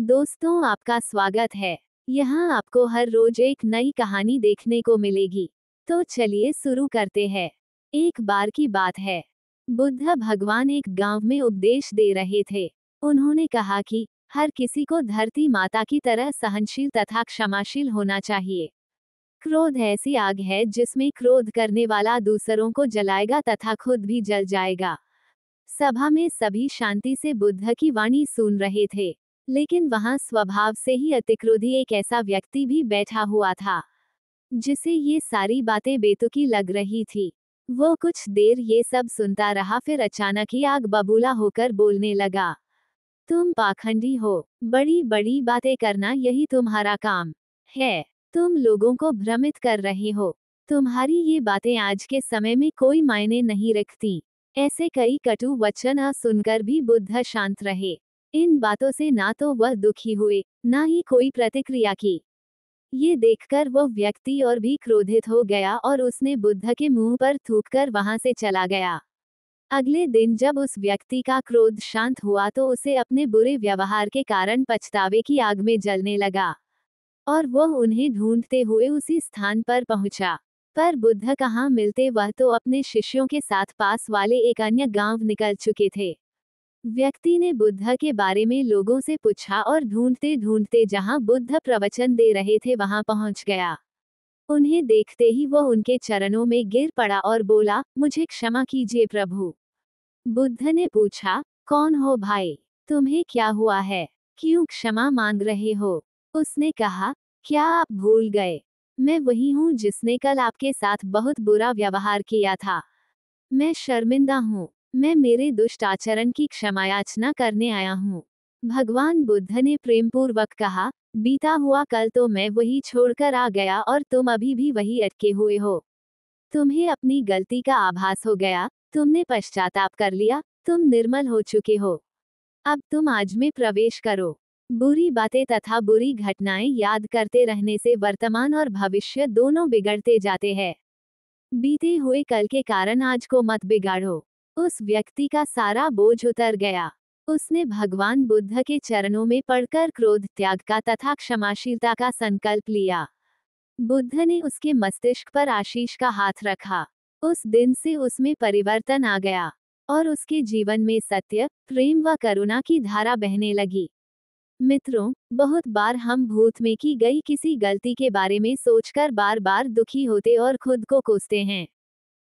दोस्तों, आपका स्वागत है। यहाँ आपको हर रोज एक नई कहानी देखने को मिलेगी। तो चलिए शुरू करते हैं। एक बार की बात है, बुद्ध भगवान एक गांव में उपदेश दे रहे थे। उन्होंने कहा कि हर किसी को धरती माता की तरह सहनशील तथा क्षमाशील होना चाहिए। क्रोध ऐसी आग है जिसमें क्रोध करने वाला दूसरों को जलाएगा तथा खुद भी जल जाएगा। सभा में सभी शांति से बुद्ध की वाणी सुन रहे थे, लेकिन वहां स्वभाव से ही अतिक्रोधी एक ऐसा व्यक्ति भी बैठा हुआ था, जिसे ये सारी बातें बेतुकी लग रही थी। वो कुछ देर ये सब सुनता रहा, फिर अचानक ही आग बबूला होकर बोलने लगा। तुम पाखंडी हो, बड़ी बड़ी बातें करना यही तुम्हारा काम है। तुम लोगों को भ्रमित कर रहे हो। तुम्हारी ये बातें आज के समय में कोई मायने नहीं रखती। ऐसे कई कटु वचन सुनकर भी बुद्ध शांत रहे। इन बातों से ना तो वह दुखी हुए, ना ही कोई प्रतिक्रिया की। ये देखकर वो व्यक्ति और भी क्रोधित हो गया और उसने बुद्ध के मुंह पर थूककर वहां से चला गया। अगले दिन जब उस व्यक्ति का क्रोध शांत हुआ तो उसे अपने बुरे व्यवहार के कारण पछतावे की आग में जलने लगा, और वह उन्हें ढूंढते हुए उसी स्थान पर पहुंचा। पर बुद्ध कहाँ मिलते, वह तो अपने शिष्यों के साथ पास वाले एक अन्य गांव निकल चुके थे। व्यक्ति ने बुद्ध के बारे में लोगों से पूछा और ढूंढते ढूंढते जहां बुद्ध प्रवचन दे रहे थे वहां पहुंच गया। उन्हें देखते ही वह उनके चरणों में गिर पड़ा और बोला, मुझे क्षमा कीजिए प्रभु। बुद्ध ने पूछा, कौन हो भाई? तुम्हें क्या हुआ है? क्यों क्षमा मांग रहे हो? उसने कहा, क्या आप भूल गए? मैं वही हूँ जिसने कल आपके साथ बहुत बुरा व्यवहार किया था। मैं शर्मिंदा हूँ। मैं मेरे दुष्ट आचरण की क्षमायाचना करने आया हूँ। भगवान बुद्ध ने प्रेमपूर्वक कहा, बीता हुआ कल तो मैं वही छोड़कर आ गया और तुम अभी भी वही अटके हुए हो। तुम्हें अपनी गलती का आभास हो गया, तुमने पश्चाताप कर लिया, तुम निर्मल हो चुके हो। अब तुम आज में प्रवेश करो। बुरी बातें तथा बुरी घटनाएं याद करते रहने से वर्तमान और भविष्य दोनों बिगड़ते जाते हैं। बीते हुए कल के कारण आज को मत बिगाड़ो। उस व्यक्ति का सारा बोझ उतर गया। उसने भगवान बुद्ध के चरणों में पड़कर क्रोध त्याग का तथा क्षमाशीलता का संकल्प लिया। बुद्ध ने उसके मस्तिष्क पर आशीष का हाथ रखा। उस दिन से उसमें परिवर्तन आ गया, और उसके जीवन में सत्य, प्रेम व करुणा की धारा बहने लगी। मित्रों, बहुत बार हम भूत में की गई किसी गलती के बारे में सोचकर बार बार दुखी होते और खुद को कोसते हैं।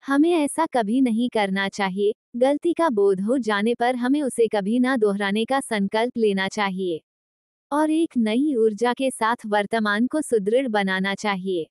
हमें ऐसा कभी नहीं करना चाहिए। गलती का बोध हो जाने पर हमें उसे कभी ना दोहराने का संकल्प लेना चाहिए, और एक नई ऊर्जा के साथ वर्तमान को सुदृढ़ बनाना चाहिए।